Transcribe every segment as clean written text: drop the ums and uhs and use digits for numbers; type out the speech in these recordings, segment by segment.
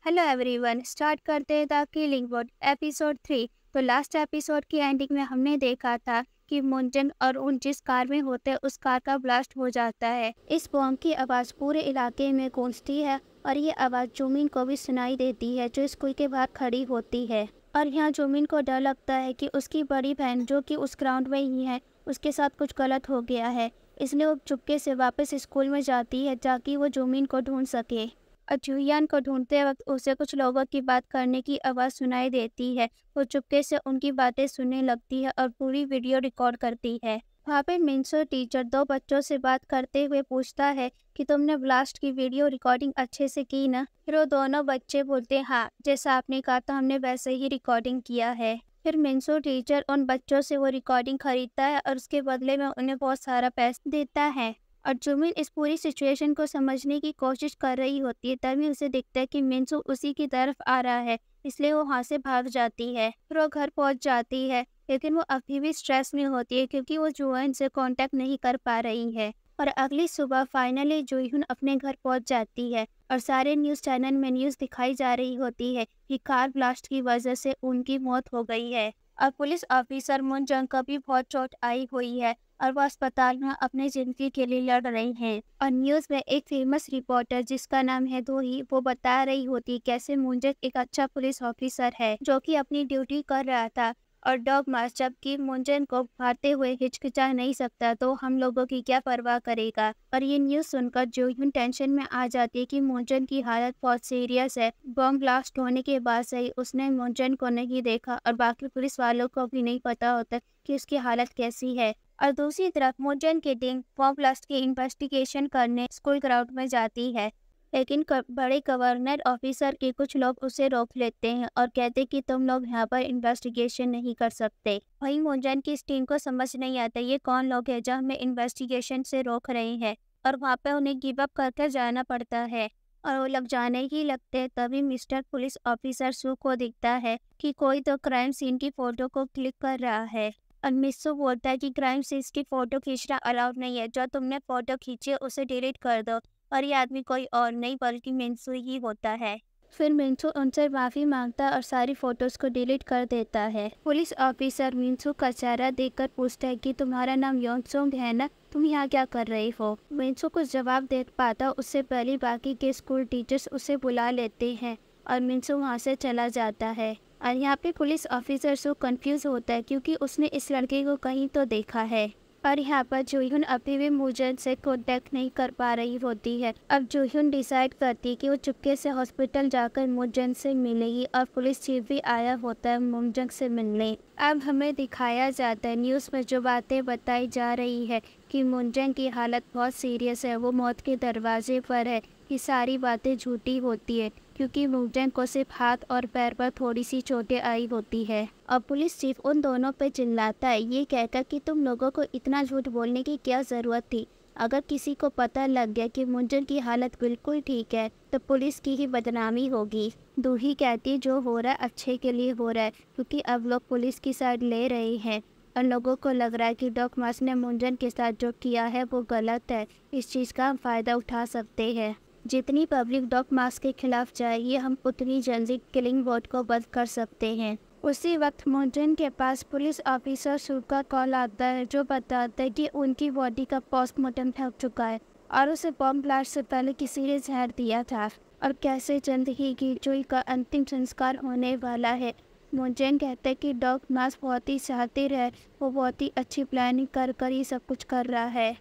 Hello everyone, start करते हैं the killing board episode 3। तो लास्ट एपिसोड की एंडिंग में हमने देखा था कि मुंजन और उन जिस कार में होते उस कार का ब्लास्ट हो जाता है। इस बॉम्ब की आवाज़ पूरे इलाके में गूंजती है और ये आवाज़ जुमिन को भी सुनाई देती है जो स्कूल के बाहर खड़ी होती है। और यहाँ जुमिन को डर लगता है कि उसकी बड़ी बहन जो कि उस ग्राउंड में ही है उसके साथ कुछ गलत हो गया है, इसलिए वो चुपके से वापस स्कूल में जाती है ताकि वो जुमिन को ढूंढ सके। और जुहियान को ढूंढते वक्त उसे कुछ लोगों की बात करने की आवाज़ सुनाई देती है। वो चुपके से उनकी बातें सुनने लगती है और पूरी वीडियो रिकॉर्ड करती है। वहाँ पे मिंसो टीचर दो बच्चों से बात करते हुए पूछता है कि तुमने ब्लास्ट की वीडियो रिकॉर्डिंग अच्छे से की ना। फिर वो दोनों बच्चे बोलते हैं हाँ, जैसा आपने कहा था हमने वैसे ही रिकॉर्डिंग किया है। फिर मिंसो टीचर उन बच्चों से वो रिकॉर्डिंग खरीदता है और उसके बदले में उन्हें बहुत सारा पैसा देता है। और जुमिन इस पूरी सिचुएशन को समझने की कोशिश कर रही होती है, तभी उसे दिखता है कि मिंसू उसी की तरफ आ रहा है, इसलिए वो वहाँ से भाग जाती है। फिर वो घर पहुँच जाती है, लेकिन वो अभी भी स्ट्रेस में होती है क्योंकि वो जुहिन से कांटेक्ट नहीं कर पा रही है। और अगली सुबह फाइनली जुहिन अपने घर पहुँच जाती है और सारे न्यूज़ चैनल में न्यूज़ दिखाई जा रही होती है कि कार ब्लास्ट की वजह से उनकी मौत हो गई है। और पुलिस ऑफिसर मुनजंग को भी बहुत चोट आई हुई है और वो अस्पताल में अपनी जिंदगी के लिए लड़ रही हैं। और न्यूज़ में एक फेमस रिपोर्टर जिसका नाम है दोही, वो बता रही होती कैसे मुंजक एक अच्छा पुलिस ऑफिसर है जो कि अपनी ड्यूटी कर रहा था और डॉग मार्च जबकि मुंजन को भागते हुए हिचकिचा नहीं सकता तो हम लोगों की क्या परवाह करेगा। और ये न्यूज़ सुनकर जोह्यून टेंशन में आ जाती है कि मुंजन की हालत बहुत सीरियस है। बॉम्ब ब्लास्ट होने के बाद से ही उसने मुंजन को नहीं देखा और बाकी पुलिस वालों को भी नहीं पता होता कि उसकी हालत कैसी है। और दूसरी तरफ मुंजन की टीम बॉम्ब ब्लास्ट की इन्वेस्टिगेशन करने स्कूल ग्राउंड में जाती है, लेकिन बड़े गवर्नर ऑफिसर के कुछ लोग उसे रोक लेते हैं और कहते कि तुम लोग यहाँ पर इन्वेस्टिगेशन नहीं कर सकते। वहीं मुंजन की इस टीम को समझ नहीं आता ये कौन लोग हैं जो हमें इन्वेस्टिगेशन से रोक रहे हैं, और वहाँ पे उन्हें गिव अप करके जाना पड़ता है। और वो लोग जाने ही लगते हैं तभी मिस्टर पुलिस ऑफिसर सू को दिखता है कि कोई तो क्राइम सीन की फोटो को क्लिक कर रहा है। और मिस्सू बोलता है कि क्राइम सीन की फोटो खींचना अलाउड नहीं है, जो तुमने फोटो खींची है उसे डिलीट कर दो। और ये आदमी कोई और नहीं बल्कि मिंसू ही होता है। फिर मिंसू उनसे माफ़ी मांगता और सारी फोटोज को डिलीट कर देता है। पुलिस ऑफिसर मिंसू का चेहरा देखकर पूछता है कि तुम्हारा नाम योनसोंग है ना, तुम यहाँ क्या कर रही हो। मिंसू कुछ जवाब दे पाता उससे पहले बाकी के स्कूल टीचर्स उसे बुला लेते हैं और मिंसू वहाँ से चला जाता है। और यहाँ पे पुलिस ऑफिसर सो कंफ्यूज होता है क्योंकि उसने इस लड़के को कहीं तो देखा है। और यहाँ पर जोह्यून अभी भी मुंजन से कांटेक्ट नहीं कर पा रही होती है। अब जोह्यून डिसाइड करती है कि वो चुपके से हॉस्पिटल जाकर मुंजन से मिलेगी और पुलिस चीफ भी आया होता है मुंजन से मिलने। अब हमें दिखाया जाता है न्यूज़ में जो बातें बताई जा रही है कि मुंजन की हालत बहुत सीरियस है, वो मौत के दरवाजे पर है। ये सारी बातें झूठी होती है क्योंकि मुंजन को सिर्फ हाथ और पैर पर थोड़ी सी चोटें आई होती है। और पुलिस चीफ उन दोनों पे चिल्लाता है ये कहकर कि तुम लोगों को इतना झूठ बोलने की क्या ज़रूरत थी। अगर किसी को पता लग गया कि मुंजन की हालत बिल्कुल ठीक है तो पुलिस की ही बदनामी होगी। दूही कहती जो हो रहा है अच्छे के लिए हो रहा है क्योंकि अब लोग पुलिस की साइड ले रहे हैं और लोगों को लग रहा है कि डॉग मार्च ने मुंजन के साथ जो किया है वो गलत है। इस चीज़ का हम फ़ायदा उठा सकते हैं। जितनी पब्लिक डॉग मार्च के खिलाफ जाएगी हम उतनी जल्दी किलिंग बोर्ड को बंद कर सकते हैं। उसी वक्त मुंजन के पास पुलिस ऑफिसर सू का कॉल आता है जो बताता है कि उनकी बॉडी का पोस्टमार्टम हो चुका है और उसे बॉम्ब ब्लास्ट से पहले किसी ने जहर दिया था और कैसे जल्द ही कीचुई का अंतिम संस्कार होने वाला है। मुंजन कहते हैं कि डॉग मार्च बहुत ही शातिर है, वो बहुत ही अच्छी प्लानिंग कर कर ये सब कुछ कर रहा है।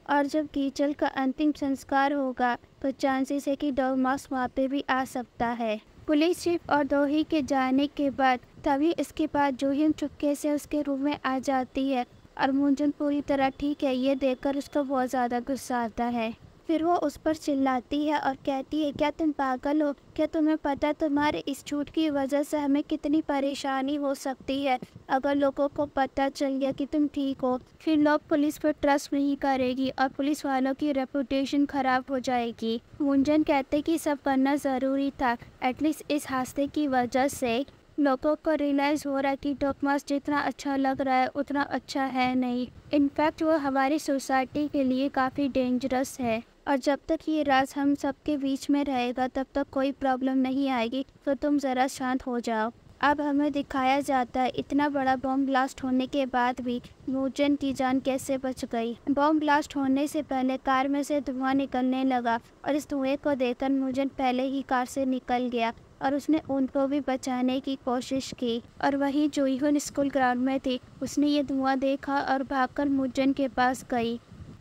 और जब कीचल का अंतिम संस्कार होगा तो चांसेस है कि डॉग मार्च वहाँ पे भी आ सकता है। पुलिस चीफ और दोही के जाने के बाद तभी इसके बाद जोह्यून चुपके से उसके रूम में आ जाती है और मुंजन पूरी तरह ठीक है ये देखकर उसको बहुत ज़्यादा गुस्सा आता है। फिर वो उस पर चिल्लाती है और कहती है क्या तुम पागल हो, क्या तुम्हें पता तुम्हारे इस झूठ की वजह से हमें कितनी परेशानी हो सकती है। अगर लोगों को पता चल गया कि तुम ठीक हो फिर लोग पुलिस पर ट्रस्ट नहीं करेगी और पुलिस वालों की रेपुटेशन खराब हो जाएगी। मुंजन कहते कि सब करना ज़रूरी था, एटलीस्ट इस हादसे की वजह से लोगों को रियलाइज़ हो रहा है कि डॉग मार्च जितना अच्छा लग रहा है उतना अच्छा है नहीं। इनफैक्ट वो हमारी सोसाइटी के लिए काफ़ी डेंजरस है। और जब तक ये राज हम सबके बीच में रहेगा तब तक कोई प्रॉब्लम नहीं आएगी, तो तुम ज़रा शांत हो जाओ। अब हमें दिखाया जाता है इतना बड़ा बॉम्ब ब्लास्ट होने के बाद भी मुंजन की जान कैसे बच गई। बॉम्ब ब्लास्ट होने से पहले कार में से धुआं निकलने लगा और इस धुएं को देखकर मुंजन पहले ही कार से निकल गया और उसने उनको भी बचाने की कोशिश की। और वहीं जूhyun स्कूल ग्राउंड में थी, उसने ये धुआं देखा और भागकर मुंजन के पास गई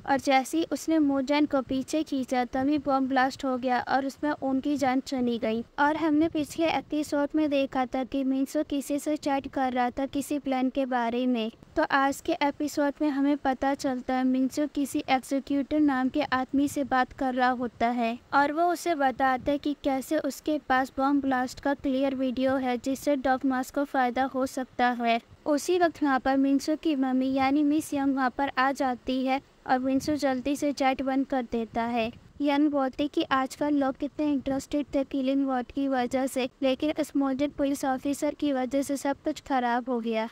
और जैसे ही उसने मुंजन को पीछे खींचा तभी बॉम्ब ब्लास्ट हो गया और उसमें उनकी जान चली गई। और हमने पिछले एपिसोड में देखा था कि मिनसो किसी से चैट कर रहा था किसी प्लान के बारे में। तो आज के एपिसोड में हमें पता चलता है मिनसो किसी एग्जीक्यूटिव नाम के आदमी से बात कर रहा होता है और वो उसे बताता है कि कैसे उसके पास बॉम्ब ब्लास्ट का क्लियर वीडियो है जिससे डॉग मास को फायदा हो सकता है। उसी वक्त वहाँ पर मिनसो की मम्मी यानी मिस यंग वहाँ पर आ जाती है और मिनसो जल्दी से चैट बंद कर देता है। यंग बोलती कि आजकल लोग कितने इंटरेस्टेड थे किलिंग वॉट की वजह से, लेकिन इस मौजूद पुलिस ऑफिसर की वजह से सब कुछ खराब हो गया।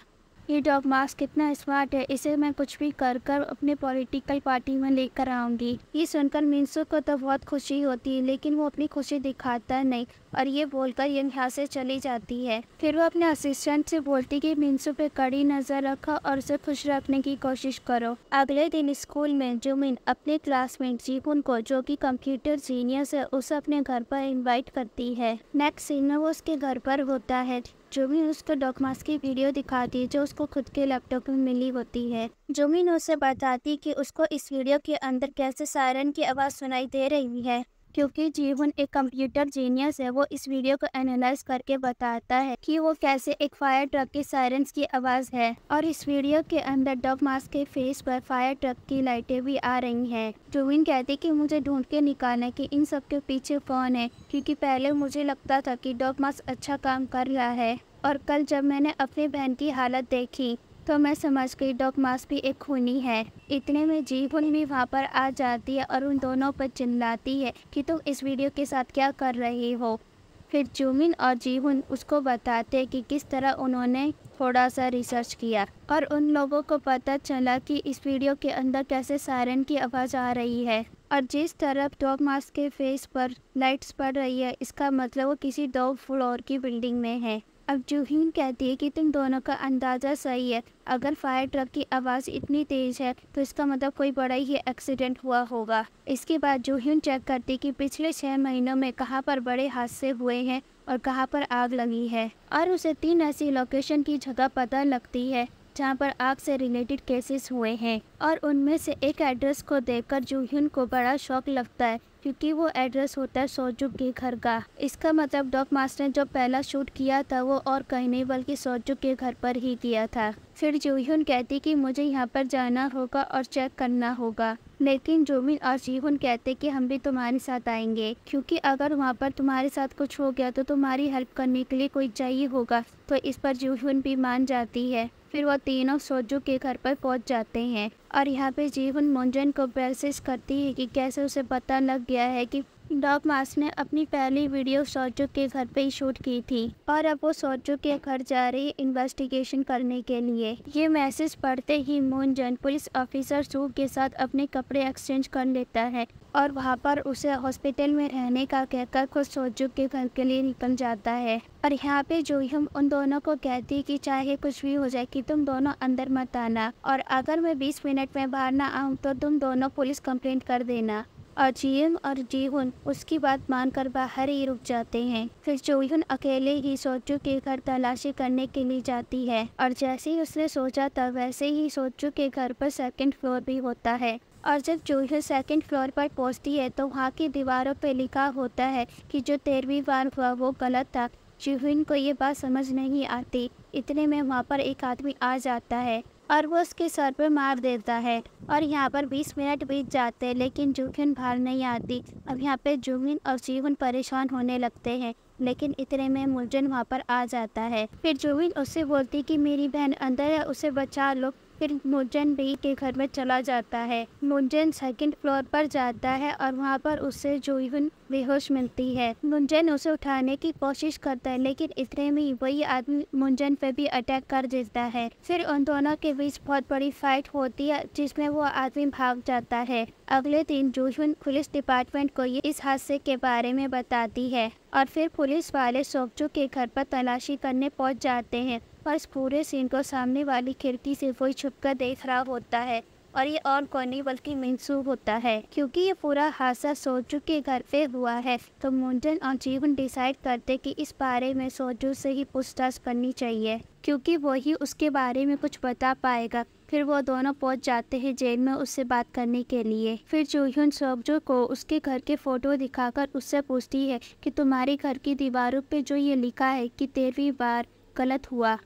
ये डॉग मास्क कितना स्मार्ट है, इसे मैं कुछ भी कर कर अपने पॉलिटिकल पार्टी में लेकर आऊंगी। ये सुनकर मिनसो को तो बहुत खुशी होती है, लेकिन वो अपनी खुशी दिखाता नहीं और ये बोलकर यहाँ से चली जाती है। फिर वो अपने असिस्टेंट से बोलती कि मिनसो पे कड़ी नजर रखो और उसे खुश रखने की कोशिश करो। अगले दिन स्कूल में जुमिन अपने क्लासमेट जीहुन को, जो कि कंप्यूटर जीनियस है, उसे अपने घर पर इन्वाइट करती है। नेक्स्ट सीन में वो उसके घर पर होता है। जुमिन उसको डॉग मास्क की वीडियो दिखाती है जो उसको खुद के लैपटॉप में मिली होती है। जुमिन उसे बताती कि उसको इस वीडियो के अंदर कैसे सायरन की आवाज़ सुनाई दे रही है। क्योंकि जीहुन एक कंप्यूटर जीनियस है, वो इस वीडियो को एनालाइज करके बताता है कि वो कैसे एक फायर ट्रक की सायरन्स की आवाज़ है और इस वीडियो के अंदर डॉग मास्क के फेस पर फायर ट्रक की लाइटें भी आ रही हैं। जुमिन कहती कि मुझे ढूंढ के निकालना कि इन सब के पीछे कौन है, क्योंकि पहले मुझे लगता था कि डॉग मास्क अच्छा काम कर रहा है और कल जब मैंने अपनी बहन की हालत देखी तो मैं समझ गई डॉग मास्क भी एक खूनी है। इतने में जीहुन भी वहाँ पर आ जाती है और उन दोनों पर चिल्लाती है कि तुम इस वीडियो के साथ क्या कर रही हो। फिर जुमिन और जीहुन उसको बताते हैं कि किस तरह उन्होंने थोड़ा सा रिसर्च किया और उन लोगों को पता चला कि इस वीडियो के अंदर कैसे सायरन की आवाज़ आ रही है और जिस तरफ डॉग मास्क के फेस पर लाइट्स पड़ रही है, इसका मतलब वो किसी 2 फ्लोर की बिल्डिंग में है। अब जूhyun कहती है कि तुम दोनों का अंदाज़ा सही है, अगर फायर ट्रक की आवाज़ इतनी तेज़ है तो इसका मतलब कोई बड़ा ही एक्सीडेंट हुआ होगा। इसके बाद जूhyun चेक करती कि पिछले 6 महीनों में कहाँ पर बड़े हादसे हुए हैं और कहाँ पर आग लगी है और उसे 3 ऐसी लोकेशन की जगह पता लगती है जहाँ पर आग से रिलेटेड केसेस हुए हैं और उनमें से एक एड्रेस को देखकर जूhyun को बड़ा शौक लगता है क्योंकि वो एड्रेस होता है सोजुक के घर का। इसका मतलब डॉग मास्टर ने जो पहला शूट किया था वो और कहीं नहीं बल्कि सोजुक के घर पर ही किया था। फिर जूhyun कहती कि मुझे यहाँ पर जाना होगा और चेक करना होगा, लेकिन जुमिन और जीहुन कहते कि हम भी तुम्हारे साथ आएंगे क्योंकि अगर वहाँ पर तुम्हारे साथ कुछ हो गया तो तुम्हारी हेल्प करने के लिए कोई चाहिए होगा। तो इस पर जूhyun भी मान जाती है। फिर वो तीनों सोजुक के घर पर पहुंच जाते हैं और यहाँ पे जीहुन मुंजन को मैसेज करती है कि कैसे उसे पता लग गया है कि डॉग मास्क ने अपनी पहली वीडियो सोजुक के घर पे ही शूट की थी और अब वो सोजुक के घर जा रही है इन्वेस्टिगेशन करने के लिए। ये मैसेज पढ़ते ही मुंजन पुलिस ऑफिसर सू के साथ अपने कपड़े एक्सचेंज कर लेता है और वहाँ पर उसे हॉस्पिटल में रहने का कहकर खुद सोजुक के घर के लिए निकल जाता है। और यहाँ पे जूhyun उन दोनों को कहती है कि चाहे कुछ भी हो जाए कि तुम दोनों अंदर मत आना और अगर मैं 20 मिनट में बाहर ना आऊँ तो तुम दोनों पुलिस कंप्लेंट कर देना। और जीएम और जीहुन उसकी बात मानकर बाहर ही रुक जाते हैं। फिर जूhyun अकेले ही सोजुक के घर तलाशी करने के लिए जाती है और जैसे ही उसने सोचा था वैसे ही सोजुक के घर पर 2nd फ्लोर भी होता है। और जब जूhyun 2nd फ्लोर पर पहुंचती है तो वहाँ की दीवारों पर लिखा होता है कि जो 13वीं बार हुआ वो गलत था। जूhyun को ये बात समझ नहीं आती। इतने में वहाँ पर एक आदमी आ जाता है और वो उसके सर पर मार देता है और यहाँ पर 20 मिनट बीत जाते हैं लेकिन जूhyun बाहर नहीं आती। अब यहाँ पे जुमिन और जीहुन परेशान होने लगते हैं, लेकिन इतने में मुंजन वहाँ पर आ जाता है। फिर जुमिन उससे बोलती कि मेरी बहन अंदर है, उसे बचा लो। फिर मुंजन भी के घर में चला जाता है। मुंजन 2nd फ्लोर पर जाता है और वहाँ पर उससे जूhyun बेहोश मिलती है। मुंजन उसे उठाने की कोशिश करता है, लेकिन इतने में वही आदमी मुंजन पे भी अटैक कर देता है। फिर उन दोनों के बीच बहुत बड़ी फाइट होती है, जिसमें वो आदमी भाग जाता है। अगले दिन जूहुन पुलिस डिपार्टमेंट को इस हादसे के बारे में बताती है और फिर पुलिस वाले सोक्जू के घर पर तलाशी करने पहुंच जाते हैं। पर इस पूरे सीन को सामने वाली खिड़की से वही छुपकर देख रहा होता है और ये और कोई नहीं बल्कि मिंसू होता है। क्योंकि ये पूरा हादसा सोजू के घर पे हुआ है, तो मुंजन और जीवन डिसाइड करते कि इस बारे में सोजू से ही पूछताछ करनी चाहिए, क्योंकि वही उसके बारे में कुछ बता पाएगा। फिर वो दोनों पहुंच जाते हैं जेल में उससे बात करने के लिए। फिर जूहुन सोक्जू को उसके घर के फोटो दिखाकर उससे पूछती है कि तुम्हारे घर की दीवारों पे जो ये लिखा है कि 13वीं बार गलत हुआ,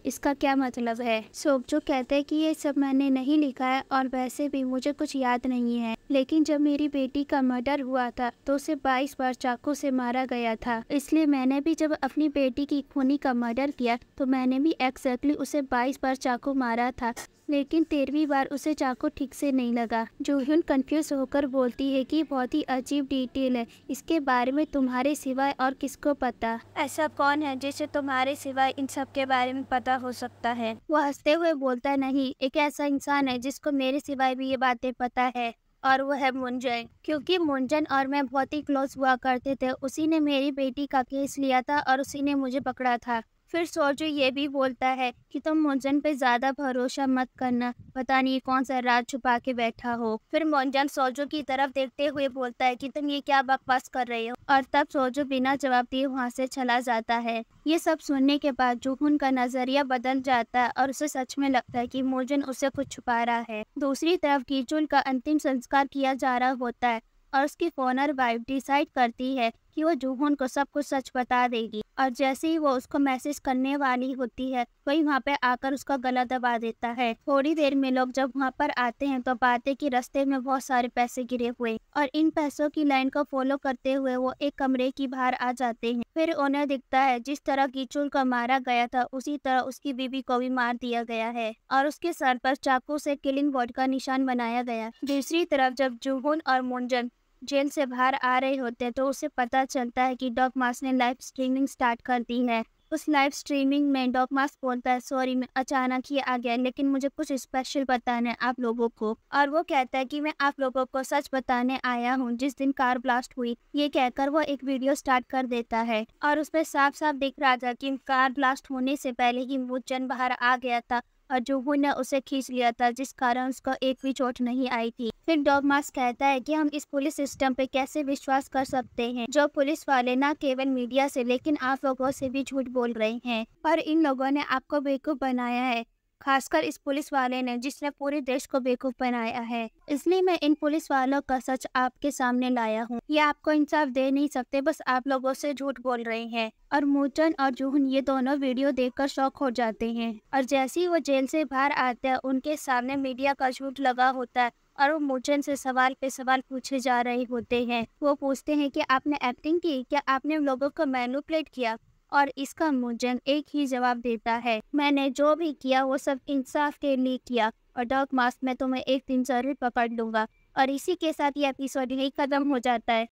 इसका क्या मतलब है। सोक्जू कहते हैं कि ये सब मैंने नहीं लिखा है और वैसे भी मुझे कुछ याद नहीं है, लेकिन जब मेरी बेटी का मर्डर हुआ था तो उसे 22 बार चाकू से मारा गया था, इसलिए मैंने भी जब अपनी बेटी की खूनी का मर्डर किया तो मैंने भी एग्जैक्टली उसे 22 बार चाकू मारा था, लेकिन 13वीं बार उसे चाकू ठीक से नहीं लगा। जूहुन कंफ्यूज होकर बोलती है कि बहुत ही अजीब डिटेल है, इसके बारे में तुम्हारे सिवाय और किसको पता। ऐसा कौन है जिसे तुम्हारे सिवाय इन सब के बारे में पता हो सकता है। वो हंसते हुए बोलता है, नहीं, एक ऐसा इंसान है जिसको मेरे सिवाय भी ये बातें पता है और वो है मुंजन। क्योंकि मुंजन और मैं बहुत ही क्लोज हुआ करते थे, उसी ने मेरी बेटी का केस लिया था और उसी ने मुझे पकड़ा था। फिर सोजू ये भी बोलता है कि तुम मुंजन पे ज्यादा भरोसा मत करना, पता नहीं कौन सा राज छुपा के बैठा हो। फिर मुंजन सोजू की तरफ देखते हुए बोलता है कि तुम ये क्या बकवास कर रहे हो, और तब सोजू बिना जवाब दिए वहाँ से चला जाता है। ये सब सुनने के बाद जूहुन का नजरिया बदल जाता है और उसे सच में लगता है कि मुंजन उसे कुछ छुपा रहा है। दूसरी तरफ कीचुल का अंतिम संस्कार किया जा रहा होता है और उसकी फोनर वाइफ डिसाइड करती है कि वो जूहुन को सब कुछ सच बता देगी, और जैसे ही वो उसको मैसेज करने वाली होती है वही वहाँ पे आकर उसका गला दबा देता है। थोड़ी देर में लोग जब वहाँ पर आते हैं तो पाते कि रास्ते में बहुत सारे पैसे गिरे हुए, और इन पैसों की लाइन को फॉलो करते हुए वो एक कमरे की बाहर आ जाते हैं। फिर उन्हें दिखता है जिस तरह कीचुल को मारा गया था उसी तरह उसकी बीवी को भी मार दिया गया है और उसके सर पर चाकू से किलिंग वर्ड का निशान बनाया गया। दूसरी तरफ जब जूहुन और मुंजन जेल से बाहर आ रहे होते हैं तो उसे पता चलता है कि डॉग मास ने लाइव स्ट्रीमिंग स्टार्ट कर दी है। उस लाइव स्ट्रीमिंग में डॉग मास बोलता है, सॉरी मैं अचानक ही आ गया, लेकिन मुझे कुछ स्पेशल बताना है आप लोगों को। और वो कहता है कि मैं आप लोगों को सच बताने आया हूँ जिस दिन कार ब्लास्ट हुई। ये कहकर वो एक वीडियो स्टार्ट कर देता है और उसमें साफ साफ दिख रहा था कि कार ब्लास्ट होने से पहले ही मुंजन बाहर आ गया था और जूहुन ने उसे खींच लिया था, जिस कारण उसको एक भी चोट नहीं आई थी। फिर डॉग मास कहता है कि हम इस पुलिस सिस्टम पे कैसे विश्वास कर सकते हैं, जो पुलिस वाले न केवल मीडिया से लेकिन आप लोगों से भी झूठ बोल रहे हैं, और इन लोगों ने आपको बेवकूफ बनाया है, खासकर इस पुलिस वाले ने जिसने पूरे देश को बेवकूफ बनाया है। इसलिए मैं इन पुलिस वालों का सच आपके सामने लाया हूँ। ये आपको इंसाफ दे नहीं सकते, बस आप लोगों से झूठ बोल रहे हैं। और मुंजन और जूहुन ये दोनों वीडियो देखकर शॉक हो जाते हैं, और जैसे ही वो जेल से बाहर आते हैं उनके सामने मीडिया का झूठ लगा होता है और वो मुंजन से सवाल पे सवाल पूछे जा रहे होते हैं। वो पूछते हैं कि आपने एक्टिंग की, क्या आपने लोगों को मैनिपुलेट किया, और इसका मुंजन एक ही जवाब देता है, मैंने जो भी किया वो सब इंसाफ के लिए किया, और डॉग मास में तुम्हें एक दिन जरूर पकड़ लूंगा। और इसी के साथ ये एपिसोड यही खत्म हो जाता है।